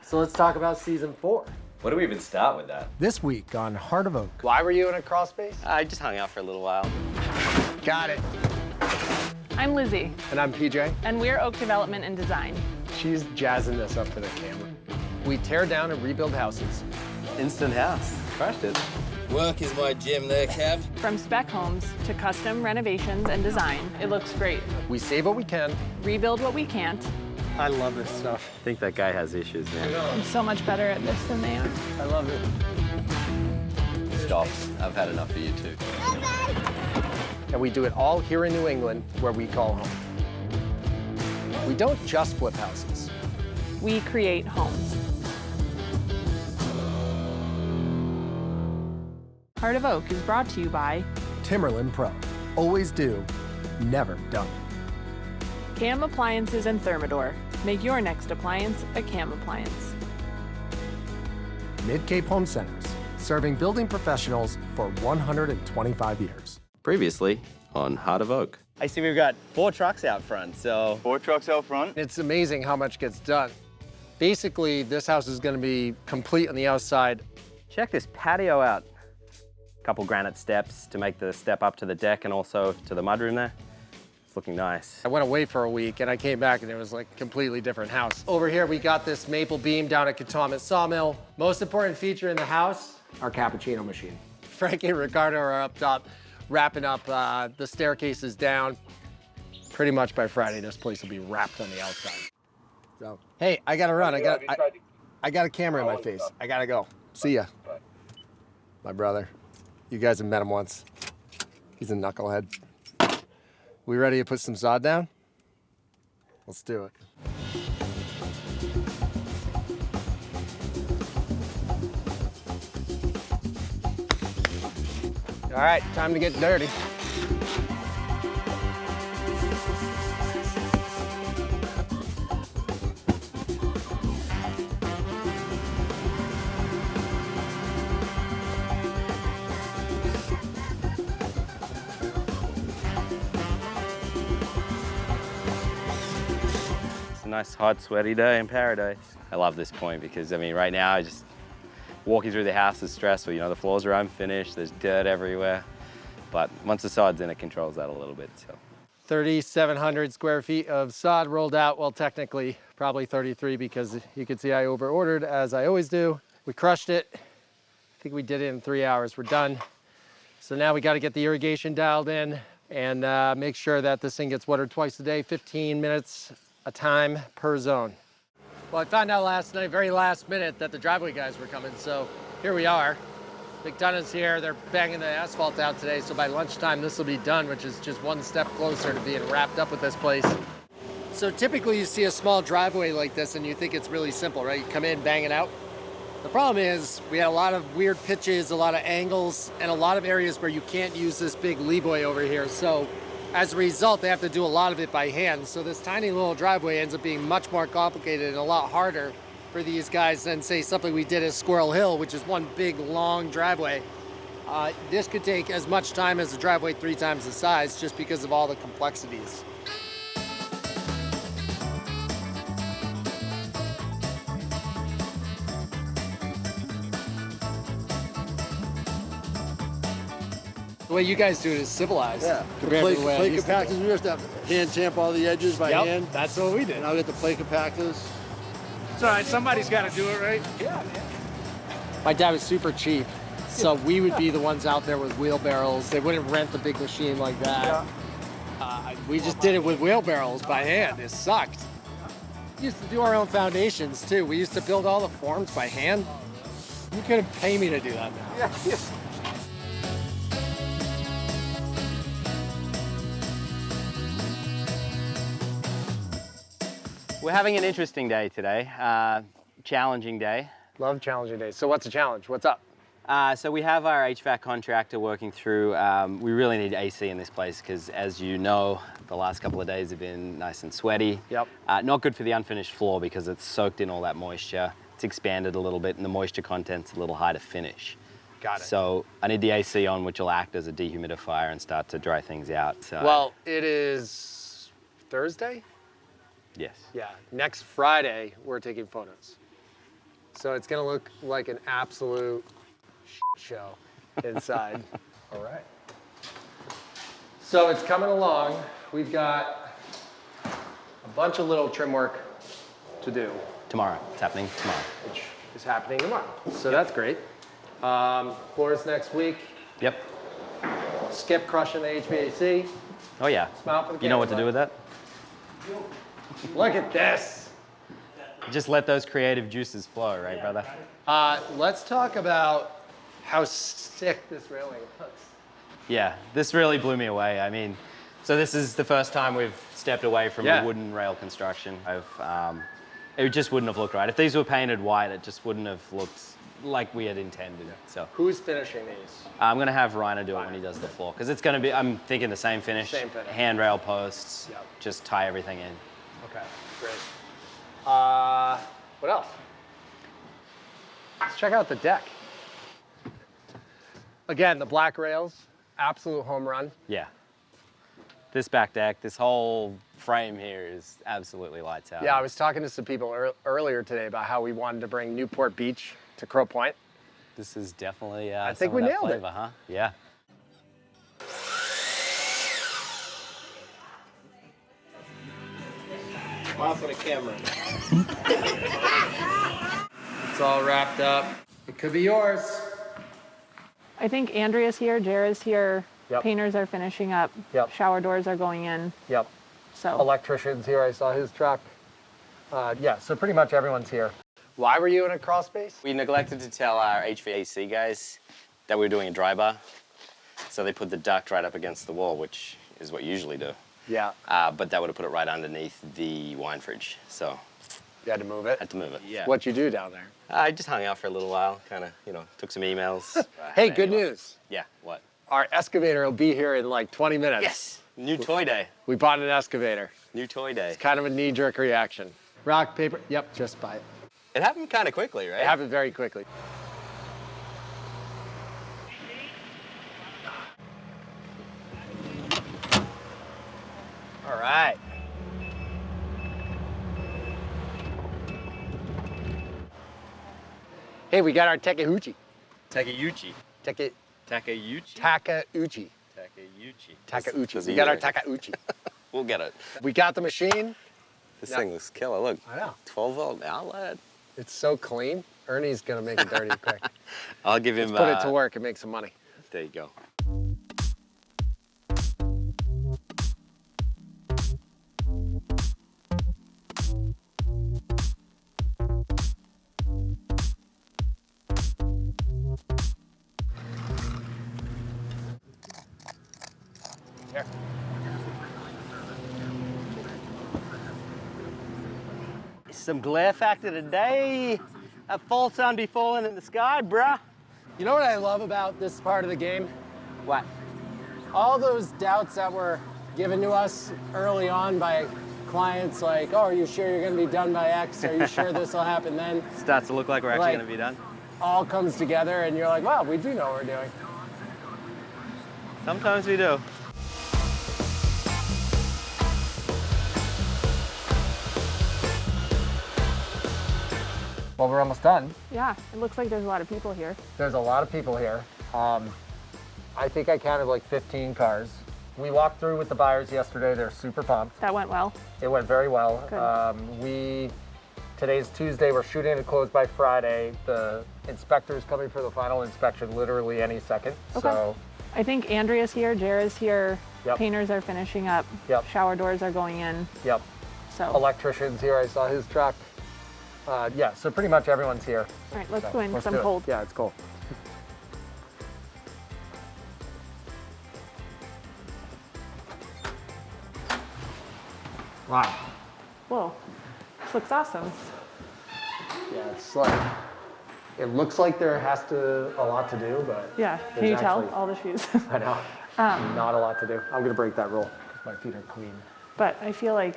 So let's talk about season 4. What do we even start with that? This week on Heart of Oak. Why were you in a crawl space? I just hung out for a little while. Got it. I'm Lizzie, And I'm PJ. and we're Oak Development and Design. She's jazzing this up for the camera. We tear down and rebuild houses. Instant house. Crushed it. Work is my gym there, Kev. From spec homes to custom renovations and design, it looks great. We save what we can. Rebuild what we can't. I love this stuff. I think that guy has issues, man. I'm so much better at this than they are. I love it. Stop. I've had enough of you too. And we do it all here in New England, where we call home. We don't just flip houses. We create homes. Heart of Oak is brought to you by Timberland Pro. Always do, never don't. Cam Appliances and Thermador. Make your next appliance a Cam appliance. Mid-Cape Home Centers, serving building professionals for 125 years. Previously on Heart of Oak. I see we've got 4 trucks out front, so... 4 trucks out front. It's amazing how much gets done. Basically, this house is going to be complete on the outside. Check this patio out. Couple granite steps to make the step up to the deck and also to the mudroom there. It's looking nice. I went away for a week, and I came back, and it was like a completely different house. Over here, we got this maple beam down at Katomet Sawmill. Most important feature in the house, our cappuccino machine. Frankie and Ricardo are up top, wrapping up the staircases down. Pretty much by Friday, this place will be wrapped on the outside. So, hey, I gotta run. I got a camera in my face. I gotta go. See ya. My brother. You guys have met him once. He's a knucklehead. We ready to put some sod down? Let's do it. All right, time to get dirty. Nice, hot, sweaty day in paradise. I love this point because, I mean, right now, walking through the house is stressful. You know, the floors are unfinished, there's dirt everywhere. But once the sod's in, it controls that a little bit, so. 3,700 square feet of sod rolled out. Well, technically, probably 33 because you can see I over-ordered, as I always do. We crushed it. I think we did it in 3 hours. We're done. So now we got to get the irrigation dialed in and make sure that this thing gets watered twice a day, 15 minutes a time per zone. Well, I found out last night, very last minute, that the driveway guys were coming, so here we are. McDonough's here, they're banging the asphalt out today, so by lunchtime this will be done, which is just one step closer to being wrapped up with this place. So typically you see a small driveway like this and you think it's really simple, right? You come in, bang it out. The problem is we had a lot of weird pitches, a lot of angles, and a lot of areas where you can't use this big leeboy over here. So as a result, they have to do a lot of it by hand. So this tiny little driveway ends up being much more complicated and a lot harder for these guys than, say, something we did at Squirrel Hill, which is one big, long driveway. This could take as much time as a driveway 3 times the size just because of all the complexities. The way you guys do it is civilized. Yeah. compared to the way I Plate used to do it. compactors, we just have to hand tamp all the edges by hand. That's what we did. And I'll get the plate compactors. It's all right, somebody's got to do it, right? My dad was super cheap, so we would be the ones out there with wheelbarrows. They wouldn't rent a big machine like that. We just did it with wheelbarrows by hand. It sucked. We used to do our own foundations too. We used to build all the forms by hand. You couldn't pay me to do that now. Yeah. We're having an interesting day today, challenging day. Love challenging days. So what's the challenge? What's up? So we have our HVAC contractor working through, we really need AC in this place because, as you know, the last couple of days have been nice and sweaty. Yep. Not good for the unfinished floor because it's soaked in all that moisture. It's expanded a little bit and the moisture content's a little high to finish. Got it. So I need the AC on, which will act as a dehumidifier and start to dry things out. So, Well, it is Thursday? yes. Yeah, next Friday, we're taking photos. So it's gonna look like an absolute show inside. All right. So it's coming along. We've got a bunch of little trim work to do. Tomorrow. It's happening tomorrow. Which is happening tomorrow. So that's great. Floors next week. Yep. Skip crushing the HVAC. Oh yeah. Smile for the You know what to camera. do with that? Look at this. Just let those creative juices flow, right, brother? Let's talk about how sick this railing looks. Yeah, this really blew me away. I mean, so this is the first time we've stepped away from a wooden rail construction. It just wouldn't have looked right. If these were painted white, it just wouldn't have looked like we had intended. So Who's finishing these? I'm gonna have Reiner do it when he does the floor, because it's gonna be, I'm thinking the same finish. Same finish. Handrail posts, Yep. just tie everything in. Okay, great. What else? Let's check out the deck. Again, the black rails, absolute home run. Yeah. This back deck, this whole frame here is absolutely lights out. Yeah, I was talking to some people earlier today about how we wanted to bring Newport Beach to Crow Point. This is definitely I think we some of that nailed it. flavor, huh? Yeah. Smile for the camera. It's all wrapped up. It could be yours. I think Andrea's here, Jara's here. Yep. Painters are finishing up. Yep. Shower doors are going in. Yep. So Electrician's here, I saw his truck. Yeah, so pretty much everyone's here. Why were you in a crawl space? We neglected to tell our HVAC guys that we were doing a dry bar. So they put the duct right up against the wall, which is what you usually do. Yeah. But that would have put it right underneath the wine fridge. So You had to move it? had to move it. Yeah. What'd you do down there? I just hung out for a little while, kind of, took some emails. Hey, good news. Yeah, what? Our excavator will be here in like 20 minutes. Yes, new toy day. We bought an excavator. New toy day. Kind of a knee-jerk reaction. Rock, paper, yep, just buy it. It happened kind of quickly, right? It happened very quickly. All right. Hey, we got our Takeuchi. Takeuchi. Takeuchi. Takeuchi? Takeuchi. Takeuchi. Takeuchi. We got our Takeuchi. We'll get it. We got the machine. This Yeah. thing looks killer. Look. I know. 12-volt outlet. It's so clean. Ernie's gonna make it dirty quick. I'll give him. Put it to work and make some money. There you go. Here. Some glare factor today. That fall sun be falling in the sky, bruh. You know what I love about this part of the game? What? All those doubts that were given to us early on by clients, like, oh, are you sure you're gonna be done by X? Are you sure this will happen then? Starts to look like we're actually Like- gonna be done. All comes together and you're like, wow, we do know what we're doing. Sometimes we do. Well, we're almost done. yeah, it looks like there's a lot of people here. There's a lot of people here. I think I counted like 15 cars. We walked through with the buyers yesterday. They're super pumped. That went well. It went very well. Good. Today's Tuesday. We're shooting to close by Friday. The inspector's coming for the final inspection literally any second. Okay. So I think Andrea's here, Jara's here. Yep. Painters are finishing up. Yep. Shower doors are going in. Yep. So, Electrician's here. I saw his truck. Yeah, so pretty much everyone's here. all right, let's So go in let's because do I'm it. cold. Yeah, it's cold. Wow. Whoa, this looks awesome. Yeah, it's like, it looks like there has to a lot to do, but Yeah, can There's you tell? actually- All the shoes. I know, not a lot to do. I'm gonna break that rule because my feet are clean. But I feel like,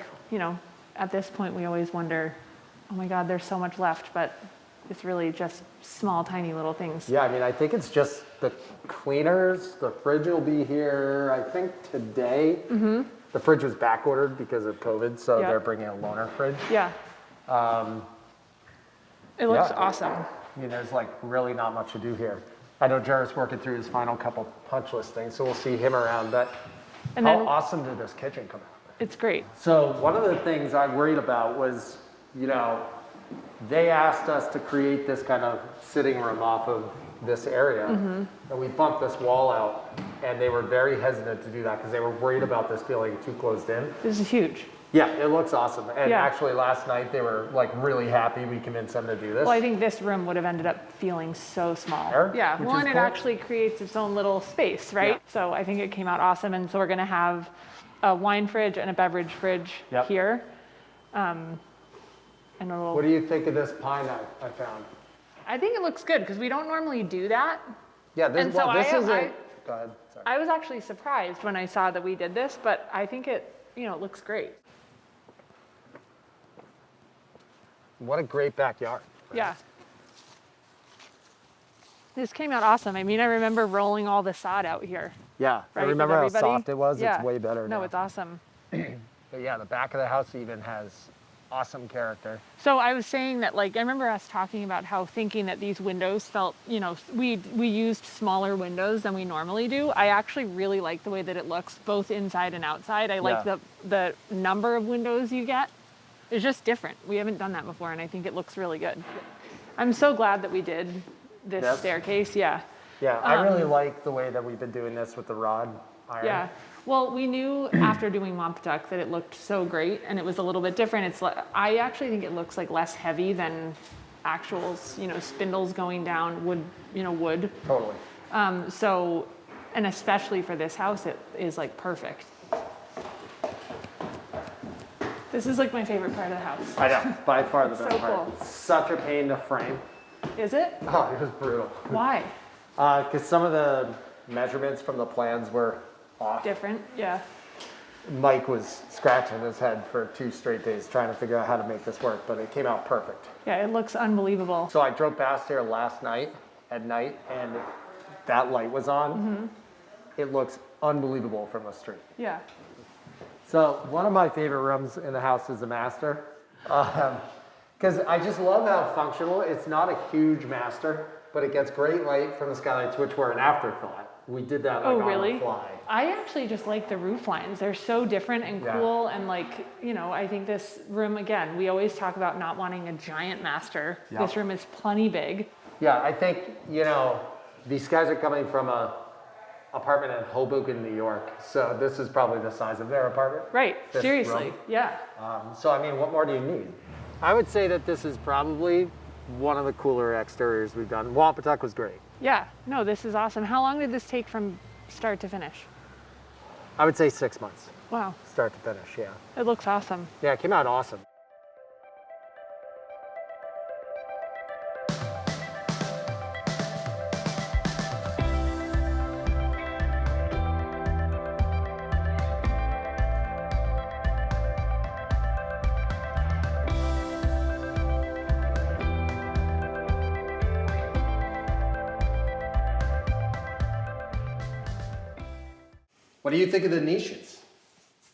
at this point we always wonder, oh my God, there's so much left, but it's really just small, tiny little things. Yeah, I mean, I think it's just the cleaners. The fridge will be here, I think, today. Mm-hmm. The fridge was back ordered because of COVID, so Yep. they're bringing a loaner fridge. Yeah, It looks Yeah. awesome. I mean, there's like really not much to do here. I know Jared's working through his final couple punch list things, so we'll see him around. But And how then awesome did this kitchen come out? it's great. So one of the things I worried about was, you know, they asked us to create this kind of sitting room off of this area, and we bumped this wall out, and they were very hesitant to do that because they were worried about this feeling too closed in. This is huge. Yeah, it looks awesome. And Yeah. actually last night they were like really happy we convinced them to do this. Well, I think this room would have ended up feeling so small. Sure, Yeah, which one, is it cool. actually creates its own little space, right? Yeah. So I think it came out awesome. And so we're gonna have a wine fridge and a beverage fridge Yep. here. And a little, What do you think of this pine I found? I think it looks good because we don't normally do that. Yeah, this, And so well, this I- isn't. I- Go ahead. Sorry. I was actually surprised when I saw that we did this, but I think it, it looks great. What a great backyard. Yeah. This came out awesome. I mean, I remember rolling all the sod out here. Yeah, Right, I remember with how everybody? soft it was. Yeah. It's way better No, now. it's awesome. But yeah, the back of the house even has awesome character. So I was saying that, like, I remember us talking about how thinking that these windows felt, we used smaller windows than we normally do. I actually really like the way that it looks both inside and outside. I like Yeah. the number of windows you get. It's just different. We haven't done that before, and I think it looks really good. I'm so glad that we did this Yes. staircase. Yeah. Yeah, I really like the way that we've been doing this with the rod iron. Yeah. Well, we knew after doing Wompatuck that it looked so great, and it was a little bit different. I actually think it looks like less heavy than actuals, spindles going down wood. Totally. So, and especially for this house, it is like perfect. This is like my favorite part of the house. I know, by far the best so part. cool. Such a pain to frame. Is it? Oh, it was brutal. Why? Because some of the measurements from the plans were off. Different? Yeah. Mike was scratching his head for 2 straight days trying to figure out how to make this work, but it came out perfect. Yeah, it looks unbelievable. So I drove past here last night at night, and that light was on. Mm-hmm. It looks unbelievable from the street. Yeah. So one of my favorite rooms in the house is the master, because I just love how functional. It's not a huge master, but it gets great light from the skylights, which were an afterthought. We did that like Oh, on really? the fly. I actually just like the roof lines. They're so different and Yeah. cool. And like, I think this room, again, we always talk about not wanting a giant master. Yeah. This room is plenty big. Yeah, I think, these guys are coming from a apartment in Hoboken, New York. So this is probably the size of their apartment. Right, This seriously, room. yeah. So, I mean, what more do you need? I would say that this is probably one of the cooler exteriors we've done. Wompatuck was great. Yeah, no, this is awesome. How long did this take from start to finish? I would say 6 months, Wow, start to finish, yeah. it looks awesome. Yeah, it came out awesome. What do you think of the niches?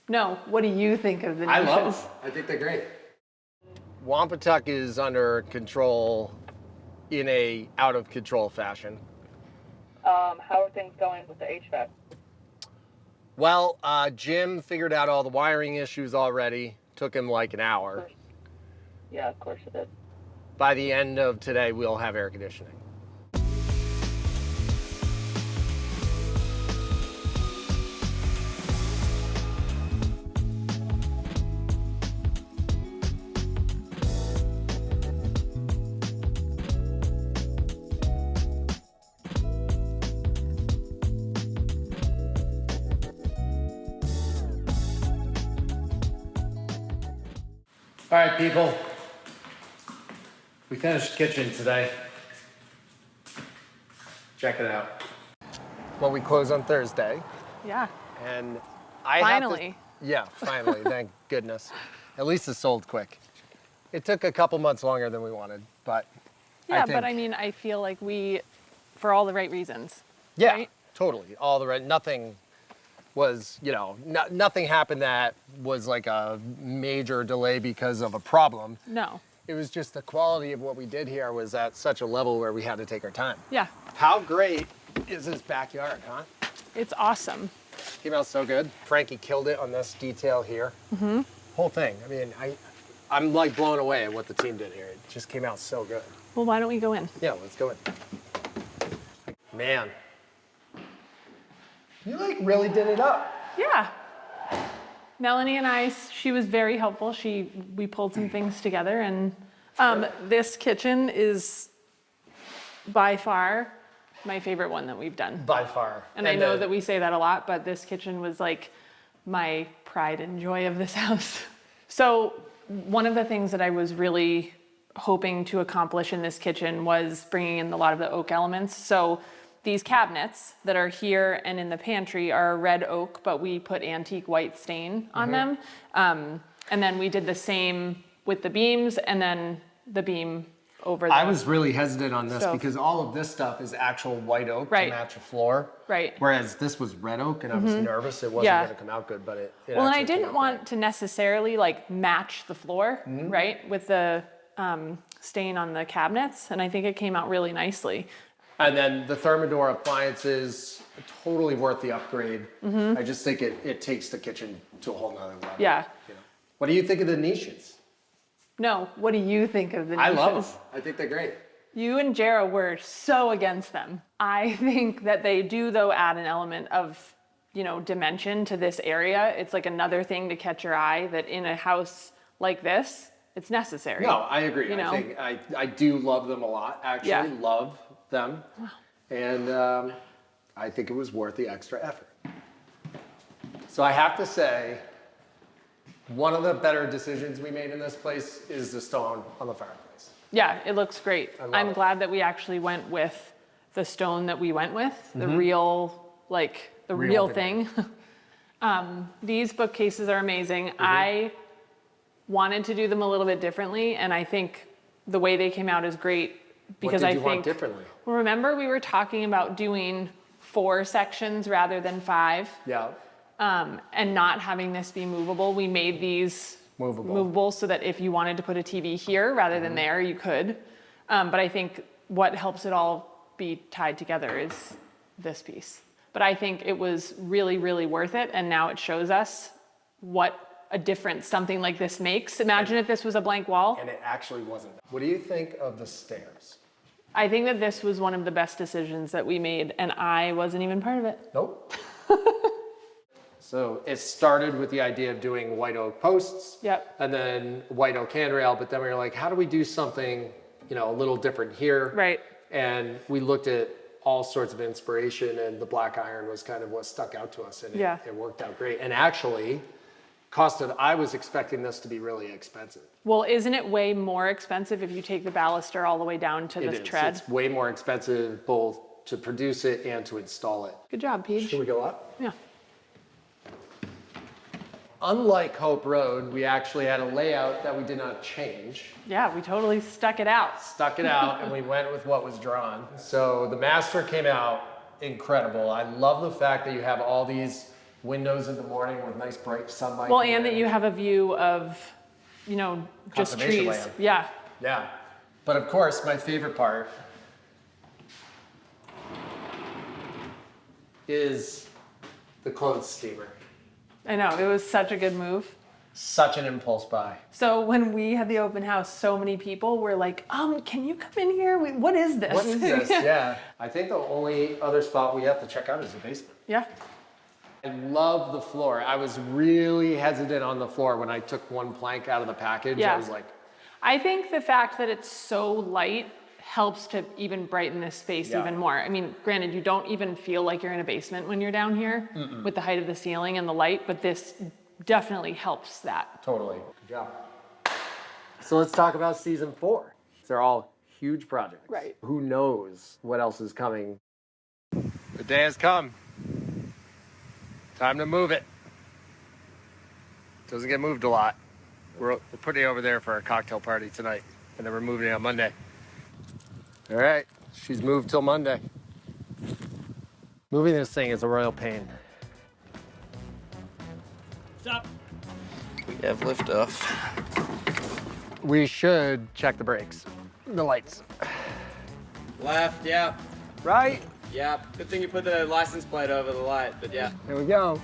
No, what do you think of the I niches? love them. I think they're great. Wompatuck is under control in a out of control fashion. How are things going with the HVAC? Well, Jim figured out all the wiring issues already. Took him like an hour. Yeah, of course it did. By the end of today, we'll have air conditioning. All right, people. We finished the kitchen today. Check it out. Well, we close on Thursday, Yeah, and I finally. Yeah, finally, thank goodness. At least it sold quick. It took a couple months longer than we wanted, but Yeah, I but I mean, I feel like for all the right reasons. yeah, right? totally. All the right, nothing was, nothing happened that was like a major delay because of a problem. No. It was just the quality of what we did here was at such a level where we had to take our time. Yeah, How great is this backyard, huh? it's awesome. Came out so good. Frankie killed it on this detail here. Mm-hmm. Whole thing. I mean, I'm like blown away at what the team did here. It just came out so good. Well, why don't we go in? Yeah, let's go in. Man, you like really did it up. Yeah. Melanie and I, she was very helpful. We pulled some things together, and this kitchen is by far my favorite one that we've done. By far. And I know that we say that a lot, but this kitchen was like my pride and joy of this house. So one of the things that I was really hoping to accomplish in this kitchen was bringing in a lot of the oak elements. So these cabinets that are here and in the pantry are red oak, but we put antique white stain on them. And then we did the same with the beams, and then the beam over the I was really hesitant on this stove. because all of this stuff is actual white oak Right. to match the floor. Right. Whereas this was red oak, and I was nervous it wasn't Yeah. going to come out good, but it Well, and I actually came didn't out want to necessarily like match the floor, right, with the stain on the cabinets, and I think it came out really nicely. And then the Thermador appliances, totally worth the upgrade. I just think it takes the kitchen to a whole nother level. Yeah. You know. What do you think of the niches? No, what do you think of the I niches? love them. I think they're great. You and Jara were so against them. I think that they do, though, add an element of, dimension to this area. It's like another thing to catch your eye that in a house like this, it's necessary. No, I agree. You know? I think I do love them a lot, actually. Yeah. Love them. And I think it was worth the extra effort. So I have to say, one of the better decisions we made in this place is the stone on the fireplace. Yeah, it looks great. I love I'm it. glad that we actually went with the stone that we went with, the real, the real thing. These bookcases are amazing. I wanted to do them a little bit differently, and I think the way they came out is great because What I did you think. want differently? Well, remember we were talking about doing 4 sections rather than 5, Yeah. and not having this be movable. We made these movable so that if you wanted to put a TV here rather than there, you could. But I think what helps it all be tied together is this piece. But I think it was really, really worth it, and now it shows us what a difference something like this makes. Imagine if this was a blank wall. And it actually wasn't. What do you think of the stairs? I think that this was one of the best decisions that we made, and I wasn't even part of it. Nope. So it started with the idea of doing white oak posts. Yep. And then white oak handrail, but then we were like, how do we do something, a little different here? Right. And we looked at all sorts of inspiration, and the black iron was kind of what stuck out to us, and Yeah. it worked out great. And actually, I was expecting this to be really expensive. Well, isn't it way more expensive if you take the baluster all the way down to It the is. tread? It's way more expensive both to produce it and to install it. Good job, Peach. Should we go up? Yeah. Unlike Hope Road, we actually had a layout that we did not change. Yeah, we totally stuck it out. Stuck it out and we went with what was drawn. So the master came out incredible. I love the fact that you have all these windows in the morning with nice bright sunlight. Well, and that you have a view of, just Conservation trees. land. Yeah. Yeah. But of course, my favorite part is the clothes steamer. I know, it was such a good move. Such an impulse buy. So when we had the open house, so many people were like, can you come in here? What is this? What is this? Yeah. I think the only other spot we have to check out is the basement. Yeah. I love the floor. I was really hesitant on the floor when I took one plank out of the package. Yeah. I was like, I think the fact that it's so light helps to even brighten this space Yeah. even more. I mean, granted, you don't even feel like you're in a basement when you're down here with the height of the ceiling and the light, but this definitely helps that. totally. Good job. So let's talk about season 4. They're all huge projects. Right. Who knows what else is coming? The day has come. Time to move it. Doesn't get moved a lot. We're putting it over there for our cocktail party tonight, and then we're moving it on Monday. All right, she's moved till Monday. Moving this thing is a royal pain. Stop. We have liftoff. We should check the brakes, the lights. Left, yeah. Right? Yeah. Good thing you put the license plate over the light, but yeah. Here we go.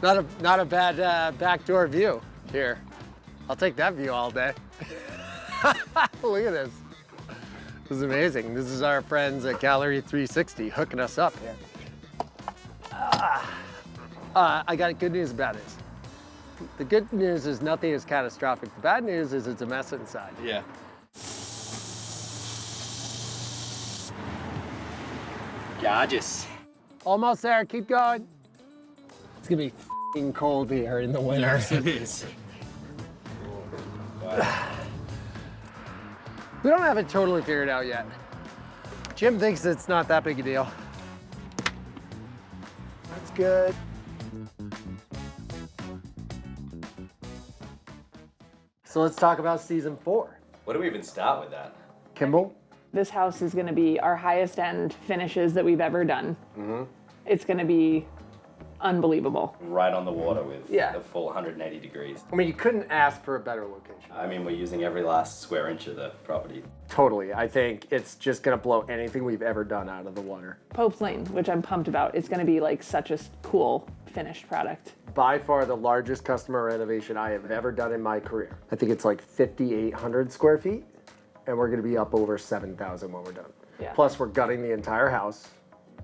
Not a bad backdoor view here. I'll take that view all day. Look at this. This is amazing. This is our friends at Gallery 360 hooking us up here. I got good news and bad news. The good news is nothing is catastrophic. The bad news is it's a mess inside. Yeah. Gorgeous. Almost there, keep going. It's gonna be f***ing cold here in the winter. Yes, it is. We don't have it totally figured out yet. Jim thinks it's not that big a deal. That's good. So let's talk about season 4. Where do we even start with that? Kimball? This house is gonna be our highest end finishes that we've ever done. It's gonna be unbelievable. Right on the water with Yeah. the full 180 degrees. I mean, you couldn't ask for a better location. I mean, we're using every last square inch of the property. Totally. I think it's just gonna blow anything we've ever done out of the water. Pope's Lane, which I'm pumped about. It's gonna be like such a cool finished product. By far the largest customer renovation I have ever done in my career. I think it's like 5,800 square feet, and we're gonna be up over 7,000 when we're done. Yeah. Plus, we're gutting the entire house.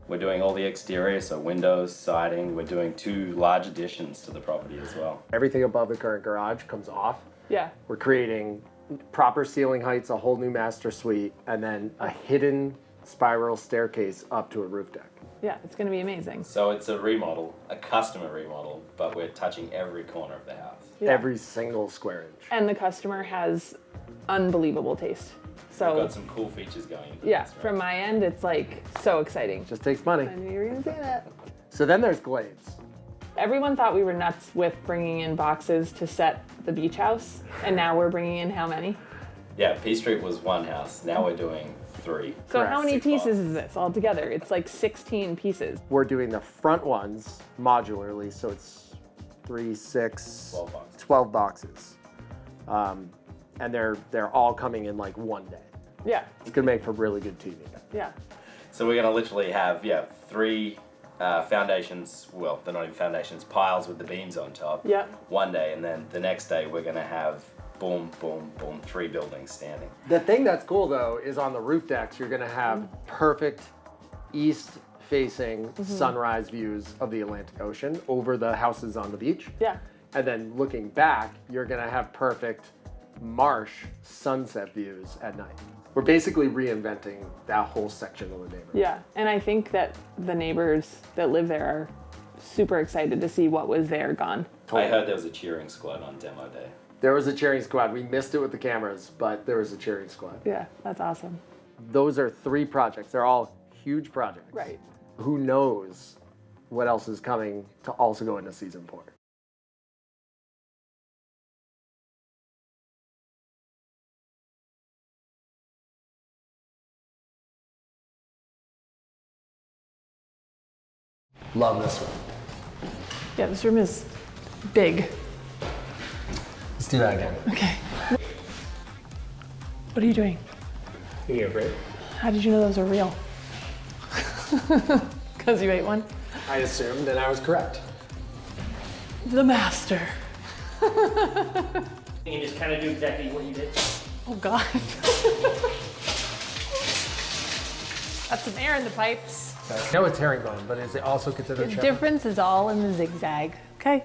We're doing all the exterior, so windows, siding. We're doing 2 large additions to the property as well. Everything above the current garage comes off. Yeah. We're creating proper ceiling heights, a whole new master suite, and then a hidden spiral staircase up to a roof deck. Yeah, it's gonna be amazing. So it's a remodel, a customer remodel, but we're touching every corner of the house. Yeah. Every single square inch. And the customer has unbelievable taste. We've So got some cool features going into yeah, this. Right? from my end, it's like so exciting. Just takes money. I knew you were gonna say that. So then there's glades. Everyone thought we were nuts with bringing in boxes to set the beach house, and now we're bringing in how many? Yeah, P Street was 1 house. Now we're doing 3. So Correct. how many 6 pieces boxes. is this all together? It's like 16 pieces. We're doing the front ones modularly, so it's 3, 6, 12 boxes. 12 boxes. And they're all coming in like one day. Yeah, It's gonna make for really good TV. yeah. So we're gonna literally have 3 foundations. Well, they're not even foundations. Piles with the beams on top. Yeah. One day, and then the next day we're gonna have boom, boom, boom, 3 buildings standing. The thing that's cool though is on the roof decks, you're gonna have perfect east-facing sunrise views of the Atlantic Ocean over the houses on the beach. Yeah. And then looking back, you're gonna have perfect marsh sunset views at night. We're basically reinventing that whole section of the neighborhood. Yeah, and I think that the neighbors that live there are super excited to see what was there gone. I heard there was a cheering squad on demo day. There was a cheering squad. We missed it with the cameras, but there was a cheering squad. Yeah, that's awesome. Those are 3 projects. They're all huge projects. Right. Who knows what else is coming to also go into season 4. Love this one. Yeah, this room is big. Let's do that again. Okay. What are you doing? Here, great. How did you know those are real? Because you ate one? I assumed, and I was correct. The master. You can just kind of do exactly what you did. Oh God. Got some air in the pipes. I know it's herringbone, but is it also considered The shepherd? difference is all in the zigzag. Okay.